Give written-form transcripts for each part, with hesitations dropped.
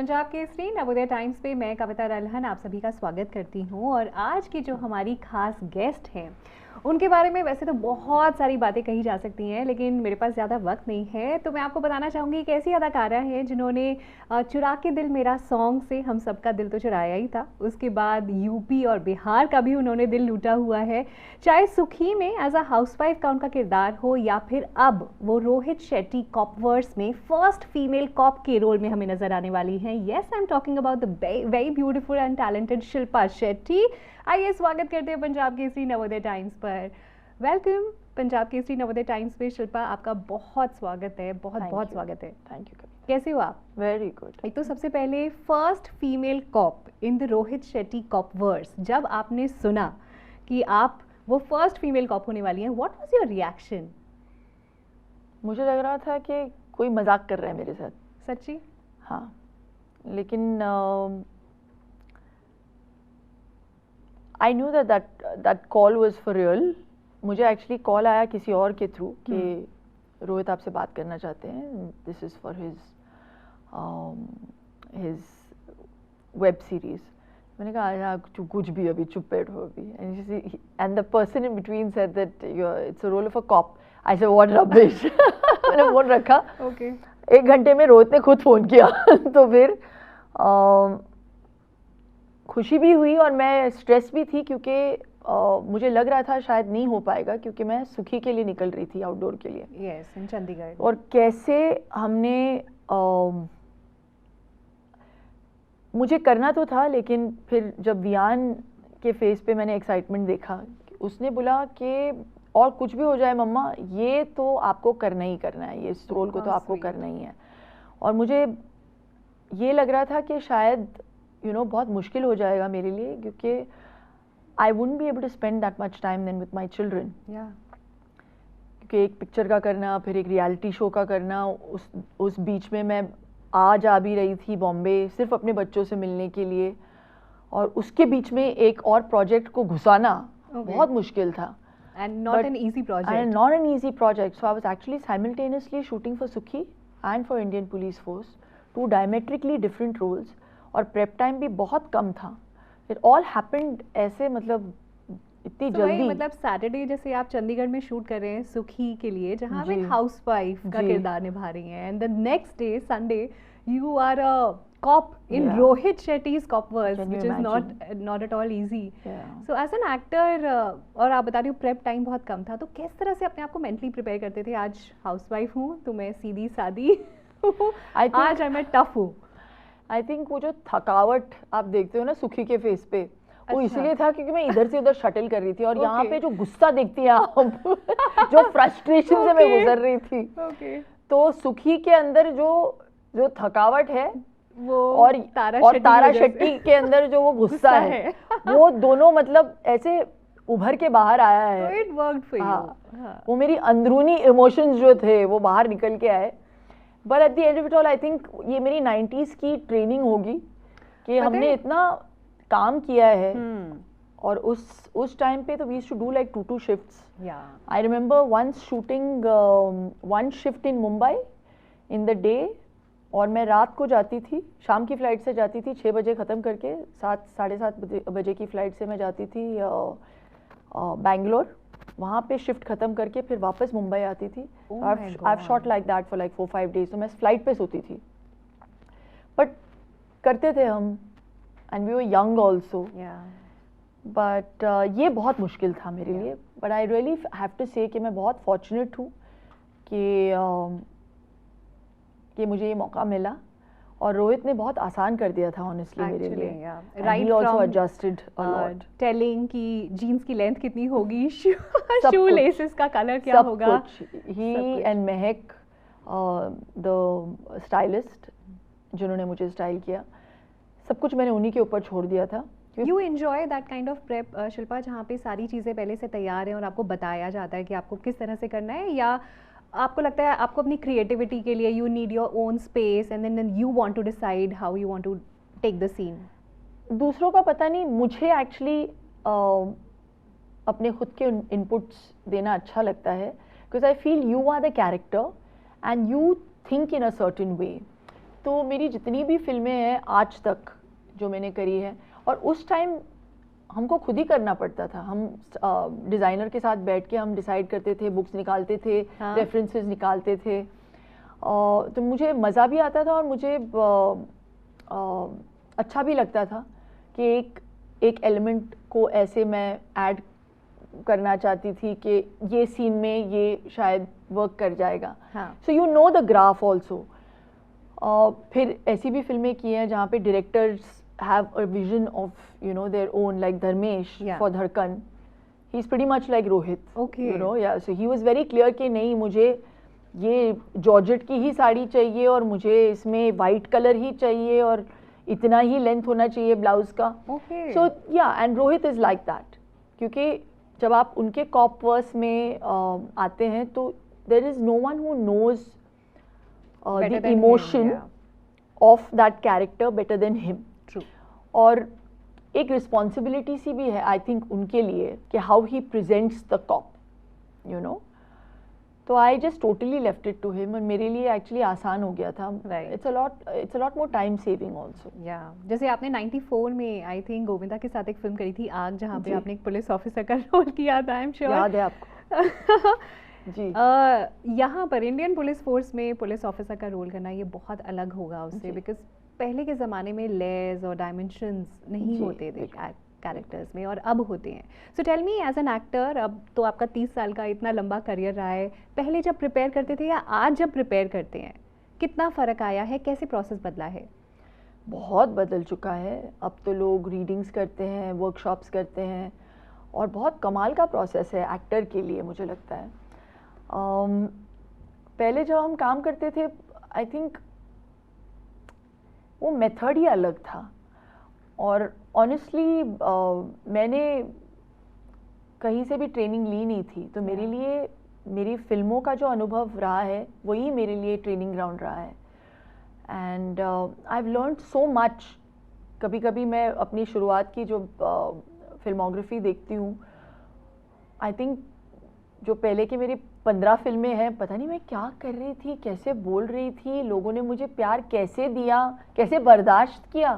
Punjab Kesari Navodaya Times पे मैं कविता रल्हन आप सभी का स्वागत करती हूँ। और आज की जो हमारी खास गेस्ट हैं उनके बारे में वैसे तो बहुत सारी बातें कही जा सकती हैं, लेकिन मेरे पास ज़्यादा वक्त नहीं है, तो मैं आपको बताना चाहूँगी एक ऐसी अदाकारा है जिन्होंने चुरा के दिल मेरा सॉन्ग से हम सबका दिल तो चुराया ही था। उसके बाद यूपी और बिहार का भी उन्होंने दिल लूटा हुआ है। चाहे सुखी में एज अ हाउसवाइफ का उनका किरदार हो या फिर अब वो रोहित शेट्टी कॉपवर्स में फर्स्ट फीमेल कॉप के रोल में हमें नजर आने वाली हैं। Yes, I am talking about the very beautiful and talented Shilpa Shetty. आइए स्वागत करते हैं पंजाब केसरी नवोदय टाइम्स पर। वेलकम पंजाब केसरी नवोदय टाइम्स पे शिल्पा, आपका बहुत स्वागत है, बहुत स्वागत है। Thank you. कैसे हो आप? Very good. एक तो सबसे पहले first female cop in the Rohit Shetty copverse, जब आपने सुना कि आप वो फर्स्ट फीमेल कॉप होने वाली हैं, व्हाट वाज योर रिएक्शन? मुझे लग रहा था कि कोई मजाक कर रहा है मेरे साथ। सच्ची? हाँ, लेकिन I knew that call was for real. मुझे एक्चुअली कॉल आया किसी और के थ्रू कि रोहित आपसे बात करना चाहते हैं, this is for his web series. मैंने कहा यार कुछ भी, अभी चुप बैठो अभी। And the person in between said that it's a role of a cop. I said what rubbish. मैंने फोन रखा। ओके। 1 घंटे में रोहित ने खुद फोन किया। तो फिर खुशी भी हुई और मैं स्ट्रेस भी थी, क्योंकि मुझे लग रहा था शायद नहीं हो पाएगा, क्योंकि मैं सुखी के लिए निकल रही थी, आउटडोर के लिए। यस, इन चंडीगढ़। और कैसे हमने मुझे करना तो था, लेकिन फिर जब वियान के फेस पे मैंने एक्साइटमेंट देखा, उसने बोला कि और कुछ भी हो जाए मम्मा, ये तो आपको करना ही करना है, ये इस रोल को तो आपको करना ही है। और मुझे ये लग रहा था कि शायद बहुत मुश्किल हो जाएगा मेरे लिए, क्योंकि I wouldn't be able to spend that much time then with my children. क्योंकि एक पिक्चर का करना, फिर एक रियलिटी शो का करना, उस बीच में मैं जा भी रही थी बॉम्बे सिर्फ अपने बच्चों से मिलने के लिए, और उसके बीच में एक और प्रोजेक्ट को घुसाना बहुत मुश्किल था। And not an easy project. And not an easy project. So I was actually simultaneously shooting for Sukhi and for Indian Police Force, two diametrically different roles, और prep time भी बहुत कम था। It all happened ऐसे, मतलब इतनी जल्दी। मतलब Saturday जैसे आप चंडीगढ़ में शूट कर रहे हैं सुखी के लिए, जहाँ आप एक हाउसवाइफ का किरदार निभा रही हैं, and the next day Sunday you are a cop in Rohit Shetty's Copverse, which is not at all easy. So as an actor, और आप बता रही हो प्रेप टाइम बहुत कम था, तो किस तरह से अपने आप को मेंटली प्रिपेयर करते थे? आज हाउसवाइफ हूँ तो मैं सीधी सादी आज मैं टफ हूँ। आई थिंक वो जो थकावट आप देखते हो ना सुखी के फेस पे, वो इसलिए था क्योंकि मैं इधर से उधर शटल कर रही थी, और यहाँ पे जो गुस्सा देखती हैं आप, जो फ्रस्ट्रेशन से मैं गुजर रही थी, तो सुखी के अंदर जो थकावट है वो और तारा शेट्टी के अंदर जो वो गुस्सा है, वो दोनों मतलब ऐसे उभर के बाहर आया है। So it worked for you. वो मेरी अंदरूनी इमोशंस जो थे वो बाहर निकल के आए। But at the end of it all I think ये मेरी 90s की ट्रेनिंग होगी कि हमने इतना काम किया है। और उस टाइम पे तो we used to do like 2 shifts. I remember once shooting 1 shift in Mumbai in the day, और मैं रात को जाती थी, शाम की फ़्लाइट से जाती थी 6 बजे ख़त्म करके, 7-7:30 बजे की फ़्लाइट से मैं जाती थी बैंगलोर, वहाँ पे शिफ्ट ख़त्म करके फिर वापस मुंबई आती थी। I have shot like that for like 4-5 days। तो मैं फ़्लाइट पे सोती थी, बट करते थे हम, and we were young also. But ये बहुत मुश्किल था मेरे लिए। But I really have to say कि मैं बहुत फॉर्चुनेट हूँ कि मुझे ये मौका मिला, और रोहित ने बहुत आसान कर दिया था ऑनेस्टली मेरे लिए। Right, also adjusted a lot, telling कि जीन्स की लेंथ कितनी होगी, शू लेसेस का कलर क्या होगा, ही एंड महक द स्टाइलिस्ट जिन्होंने मुझे स्टाइल किया, सब कुछ मैंने उन्हीं के ऊपर छोड़ दिया था। You enjoy that kind of prep Shilpa, जहाँ पे सारी चीज़ें पहले से तैयार हैं और आपको बताया जाता है कि आपको किस तरह से करना है, या आपको लगता है आपको अपनी क्रिएटिविटी के लिए you need your own space and then you want to decide how you want to take the scene? दूसरों का पता नहीं, मुझे एक्चुअली अपने खुद के इनपुट्स देना अच्छा लगता है, because I feel you are the character and you think in a certain way. तो मेरी जितनी भी फिल्में हैं आज तक जो मैंने करी है, और उस टाइम हमको खुद ही करना पड़ता था, हम डिज़ाइनर के साथ बैठ के हम डिसाइड करते थे, बुक्स निकालते थे, हाँ। रेफरेंसेस निकालते थे, तो मुझे मज़ा भी आता था और मुझे अच्छा भी लगता था कि एक एलिमेंट को ऐसे मैं ऐड करना चाहती थी कि ये सीन में ये शायद वर्क कर जाएगा. So you know the graph also. फिर ऐसी भी फिल्में की हैं जहाँ पे directors have a vision of, you know, their own, like Dharmesh for Dhadkan. He's pretty much like Rohit. Okay. You know, yeah. So he was very clear कि नहीं, मुझे ये जॉर्जेट की ही साड़ी चाहिए और मुझे इसमें वाइट कलर ही चाहिए और इतना ही लेंथ होना चाहिए ब्लाउज का. Okay. So yeah, and Rohit is like that. क्योंकि जब आप उनके कॉप वर्स में आते हैं तो there is no one who knows the emotion of that character better than him. और एक रिस्पॉन्सिबिलिटी सी भी है आई थिंक उनके लिए कि how he presents the cop, you know. तो I just totally left it to him और मेरे लिए एक्चुअली आसान हो गया था. It's a lot more time saving also. या जैसे आपने 94 में आई थिंक गोविंदा के साथ एक फिल्म करी थी आग, जहाँ पे आपने एक पुलिस ऑफिसर का रोल किया था. आई एम श्योर याद है आपको. जी. यहाँ पर इंडियन पुलिस फोर्स में पुलिस ऑफिसर का रोल करना ये बहुत अलग होगा उससे, बिकॉज पहले के ज़माने में लेयर्स और डायमेंशंस नहीं होते थे कैरेक्टर्स में और अब होते हैं. So tell me as an actor, अब तो आपका 30 साल का इतना लंबा करियर रहा है, पहले जब प्रिपेयर करते थे या आज जब प्रिपेयर करते हैं कितना फ़र्क आया है, कैसे प्रोसेस बदला है? बहुत बदल चुका है. अब तो लोग रीडिंग्स करते हैं, वर्कशॉप्स करते हैं और बहुत कमाल का प्रोसेस है एक्टर के लिए मुझे लगता है. पहले जब हम काम करते थे आई थिंक वो मेथड ही अलग था और ऑनेस्टली मैंने कहीं से भी ट्रेनिंग ली नहीं थी, तो मेरे लिए मेरी फिल्मों का जो अनुभव रहा है वही मेरे लिए ट्रेनिंग ग्राउंड रहा है. And I have learned so much. कभी कभी मैं अपनी शुरुआत की जो फिल्मोग्राफी देखती हूँ, आई थिंक जो पहले की मेरी 15 फिल्में हैं, पता नहीं मैं क्या कर रही थी, कैसे बोल रही थी, लोगों ने मुझे प्यार कैसे दिया, कैसे बर्दाश्त किया,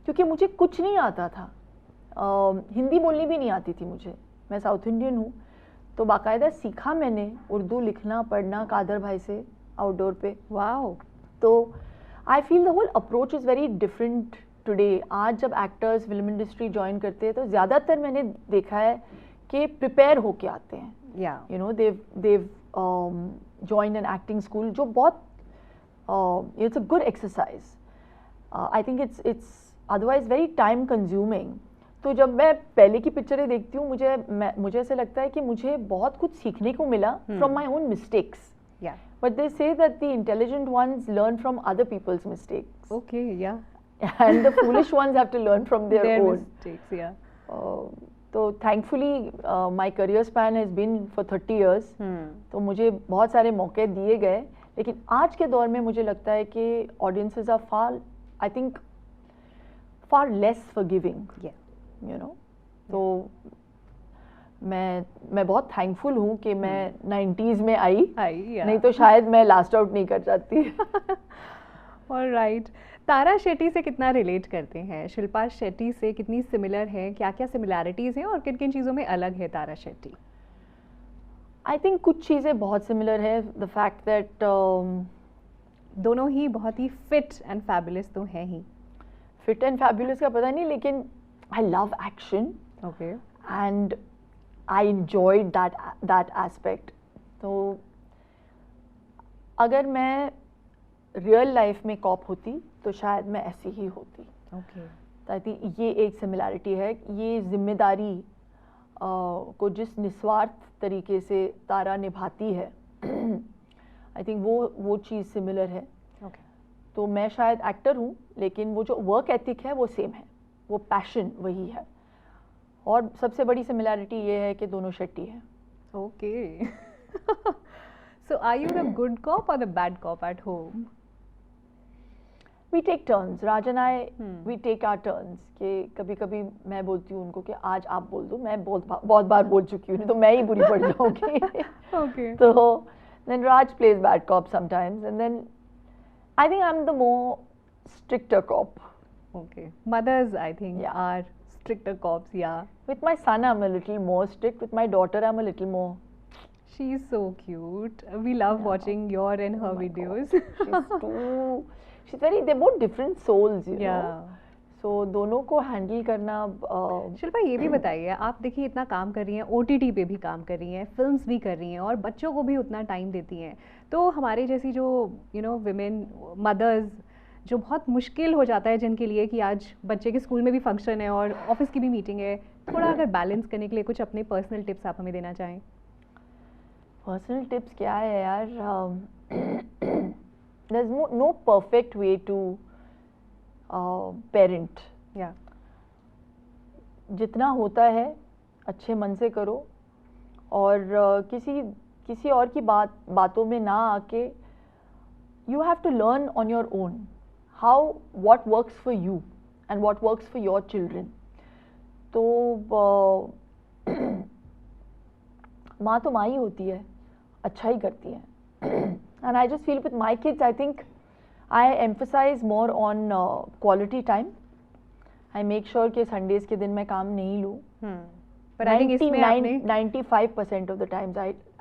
क्योंकि मुझे कुछ नहीं आता था. हिंदी बोलनी भी नहीं आती थी मुझे. मैं साउथ इंडियन हूँ, तो बाकायदा सीखा मैंने उर्दू लिखना पढ़ना कादर भाई से आउटडोर पे. वाओ. तो I feel the whole approach is very different today. आज जब एक्टर्स फिल्म इंडस्ट्री ज्वाइन करते हैं तो ज़्यादातर मैंने देखा है कि प्रिपेयर होके आते हैं. You know, they've joined an acting school जो बहुत it's a good exercise. I think it's otherwise very time consuming. तो जब मैं पहले की पिक्चरें देखती हूँ मुझे ऐसे लगता है कि मुझे बहुत कुछ सीखने को मिला from my own mistakes. But they say that the intelligent ones learn from other people's mistakes. Okay, yeah. And the foolish ones have to learn from their own mistakes. Yeah. तो thankfully my career span has been for 30 years. तो मुझे बहुत सारे मौके दिए गए, लेकिन आज के दौर में मुझे लगता है कि audiences are I think far less forgiving, you know. तो मैं बहुत थैंकफुल हूँ कि मैं 90s में आई. नहीं तो शायद मैं लास्ट आउट नहीं कर जाती. ऑलराइट. तारा शेट्टी से कितना रिलेट करते हैं, शिल्पा शेट्टी से कितनी सिमिलर है, क्या क्या सिमिलैरिटीज़ हैं और किन किन चीज़ों में अलग है तारा शेट्टी? आई थिंक कुछ चीज़ें बहुत सिमिलर है. द फैक्ट दैट दोनों ही बहुत ही फिट एंड फैबुलस तो हैं ही. फिट एंड फैबुलस का पता नहीं, लेकिन I love action. Okay. And I enjoyed that aspect. तो अगर मैं रियल लाइफ में कॉप होती तो शायद मैं ऐसी ही होती. ओके. तो आई थिंक ये एक सिमिलैरिटी है. ये जिम्मेदारी को जिस निस्वार्थ तरीके से तारा निभाती है आई थिंक वो चीज़ सिमिलर है. ओके. तो मैं शायद एक्टर हूँ, लेकिन वो जो वर्क एथिक है वो सेम है, वो पैशन वही है. और सबसे बड़ी सिमिलैरिटी ये है कि दोनों शेट्टी हैं. Okay. So are you the good cop और the bad cop at home? We take turns. Raj and I, we take our turns. कि कभी कभी मैं बोलती हूँ उनको कि आज आप बोल दो. मैं बहुत बार बोल चुकी हूँ, नहीं तो मैं ही बुरी पड़ जाऊँगी. Okay. तो then Raj plays bad cop sometimes, and then I think I'm the more stricter cop. Okay. Mothers, I think, Yeah. are stricter cops. Yeah. With my son, I'm a little more strict. With my daughter, I'm a little more. She's so cute. We love Yeah. watching your and her Oh my videos. God. She's very. They're both different souls, you know. Yeah. So दोनों को handle करना शिल्पा, ये भी बताइए, आप देखिए इतना काम कर रही हैं, OTT पे भी काम कर रही हैं, फिल्म्स भी कर रही हैं और बच्चों को भी उतना टाइम देती हैं, तो हमारे जैसी जो विमेन मदर्स, जो बहुत मुश्किल हो जाता है जिनके लिए कि आज बच्चे के स्कूल में भी फंक्शन है और ऑफिस की भी मीटिंग है, थोड़ा अगर बैलेंस करने के लिए कुछ अपने पर्सनल टिप्स आप हमें देना चाहें. पर्सनल टिप्स क्या है यार. There's no perfect way to parent. या जितना होता है अच्छे मन से करो और किसी और की बातों में ना आके you have to learn on your own how what works for you and what works for your children. तो माँ तो माँ ही होती है, अच्छा ही करती है. And I just feel with my kids I think I emphasize more on quality time. I make sure कि Sundays के दिन मैं काम नहीं लूँ. But I think इसमें आपने 95% of the times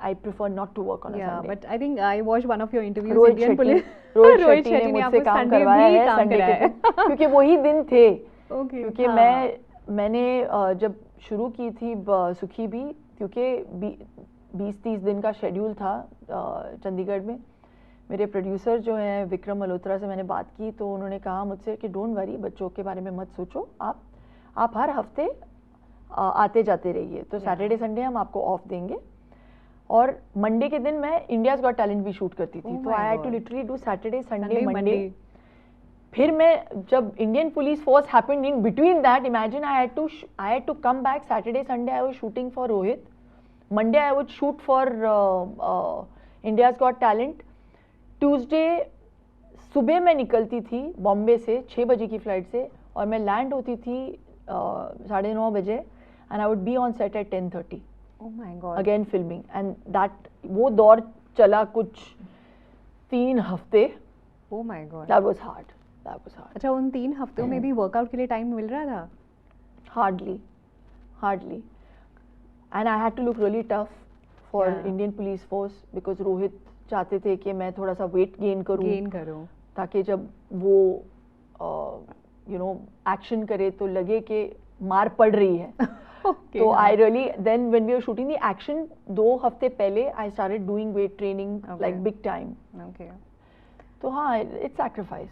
I prefer not to work on a yeah, Sunday. but I think I watched one of your interviews. Rohit Indian police. Rohit Shetty ने मुझसे काम Sunday करवाया भी है काम संडे के कराया दिन, क्योंकि वही दिन थे. Okay. क्योंकि मैंने जब शुरू की थी सुखी भी, क्योंकि 20-30 दिन का शेड्यूल था चंडीगढ़ में. मेरे प्रोड्यूसर जो हैं विक्रम मल्होत्रा से मैंने बात की तो उन्होंने कहा मुझसे कि डोंट वरी, बच्चों के बारे में मत सोचो, आप हर हफ्ते आते जाते रहिए, तो सैटरडे संडे हम आपको ऑफ देंगे. और मंडे के दिन मैं इंडियाज गॉट टैलेंट भी शूट करती थी. तो I had to literally do Saturday Sunday Monday. फिर मैं जब Indian police force happened in between that, imagine I had to come back. Saturday Sunday I was shooting for Rohit, Monday I would shoot for India's got talent. Tuesday सुबह मैं निकलती थी बॉम्बे से 6 बजे की फ़्लाइट से और मैं लैंड होती थी 9:30 बजे and I would be on set at 10:30. Oh my God. Again filming and that वो दौर चला कुछ 3 हफ्ते. Oh my God. That was hard. अच्छा, उन 3 हफ्तों में भी वर्कआउट के लिए टाइम मिल रहा था? Hardly. And I had to look really tough for Indian police force because Rohit चाहते थे कि मैं थोड़ा सा वेट गेन करूं ताकि जब वो एक्शन करे तो लगे कि मार पड़ रही है. तो I really then when we were shooting the action 2 हफ्ते पहले I started doing weight training like big time. तो हाँ, इट्स सैक्रिफाइस.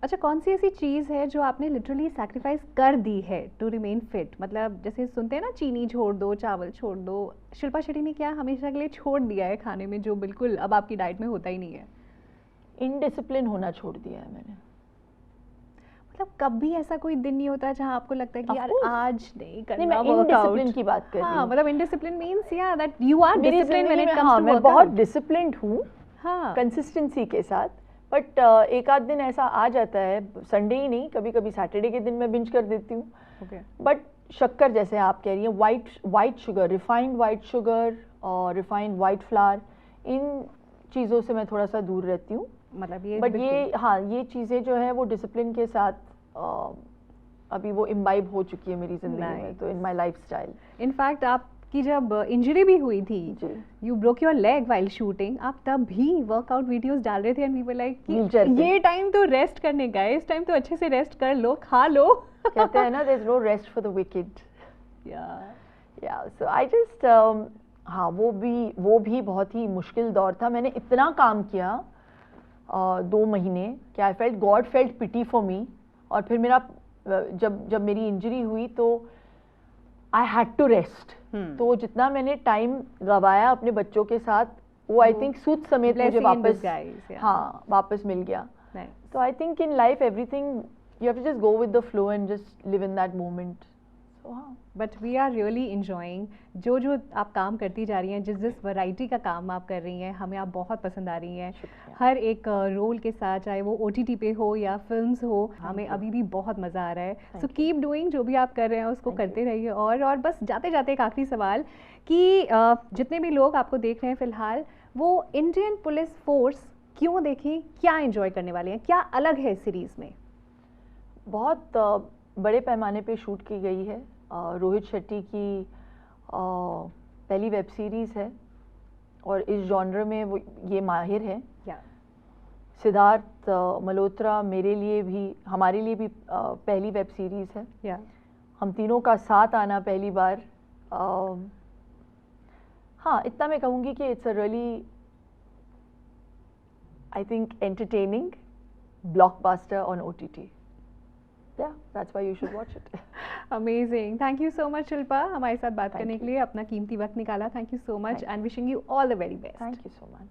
अच्छा, कौन सी ऐसी चीज़ है जो आपने लिटरली सैक्रिफाइस कर दी है टू रिमेन फिट? मतलब जैसे सुनते हैं ना, चीनी छोड़ दो, चावल छोड़ दो. शिल्पा शेट्टी ने क्या हमेशा के लिए छोड़ दिया है खाने में जो बिल्कुल अब आपकी डाइट में होता ही नहीं है? इनडिसिप्लिन होना छोड़ दिया है मैंने. मतलब कभी ऐसा कोई दिन नहीं होता जहां आपको लगता है कि यार आज नहीं करना मैं इनडिसिप्लिन की बात कर रही हूं. मतलब इनडिसिप्लिन मींस या that you are disciplined when it comes to workout. मैं बहुत डिसिप्लिन्ड हूं हाँ, कंसिस्टेंसी के साथ. बट एक आध दिन ऐसा आ जाता है, संडे ही नहीं, कभी कभी सैटरडे के दिन मैं बिंज कर देती हूँ. बट शक्कर जैसे आप कह रही हैं, white sugar, refined white sugar और रिफाइंड वाइट फ्लावर, इन चीज़ों से मैं थोड़ा सा दूर रहती हूँ. मतलब ये बट ये चीज़ें जो है वो डिसिप्लिन के साथ अभी वो इम्बाइब हो चुकी है मेरी जिंदगी में, तो इन माई लाइफ स्टाइल. इनफैक्ट आपकी जब इंजरी भी हुई थी, you broke your leg while shooting, आप तब भी वर्कआउट वीडियोस डाल रहे थे एंड वी वर लाइक कि ये टाइम तो रेस्ट करने का है, इस टाइम तो अच्छे से रेस्ट कर लो, खा लो. कहते हैं ना, there is no rest for the wicked. Yeah so I just हाँ, वो भी बहुत ही मुश्किल दौर था. मैंने इतना काम किया 2 महीने कि I felt God felt pity for me. और फिर मेरा जब मेरी इंजरी हुई तो आई हैड टू रेस्ट. तो जितना मैंने टाइम गवाया अपने बच्चों के साथ, वो आई थिंक सूद समेत मुझे वापस मिल गया. तो I think in life everything you have to just go with the flow and just live in that moment. But we are really enjoying जो आप काम करती जा रही हैं, जिस वैरायटी का काम आप कर रही हैं, हमें आप बहुत पसंद आ रही हैं. हर एक रोल के साथ, चाहे वो OTT पे हो या फिल्म्स हो, हमें अभी भी बहुत मज़ा आ रहा है. सो कीप डूइंग, जो भी आप कर रहे हैं उसको करते रहिए. और बस जाते जाते एक आखिरी सवाल कि जितने भी लोग आपको देख रहे हैं फ़िलहाल, वो इंडियन पुलिस फोर्स क्यों देखें, क्या एंजॉय करने वाले हैं, क्या अलग है इस सीरीज़ में? बहुत बड़े पैमाने पे शूट की गई है। रोहित शेट्टी की पहली वेब सीरीज़ है और इस जॉनर में वो ये माहिर है। सिद्धार्थ मल्होत्रा मेरे लिए भी, हमारे लिए भी पहली वेब सीरीज़ है। हम तीनों का साथ आना पहली बार। हाँ, इतना मैं कहूँगी कि it's a really, I think, entertaining blockbuster on OTT. Yeah, that's why you should watch it. Amazing. Thank you so much, Shilpa, हमारे साथ बात Thank करने you. के लिए अपना कीमती वक्त निकाला. Thank you so much Thank and wishing you all the very best. Thank you so much.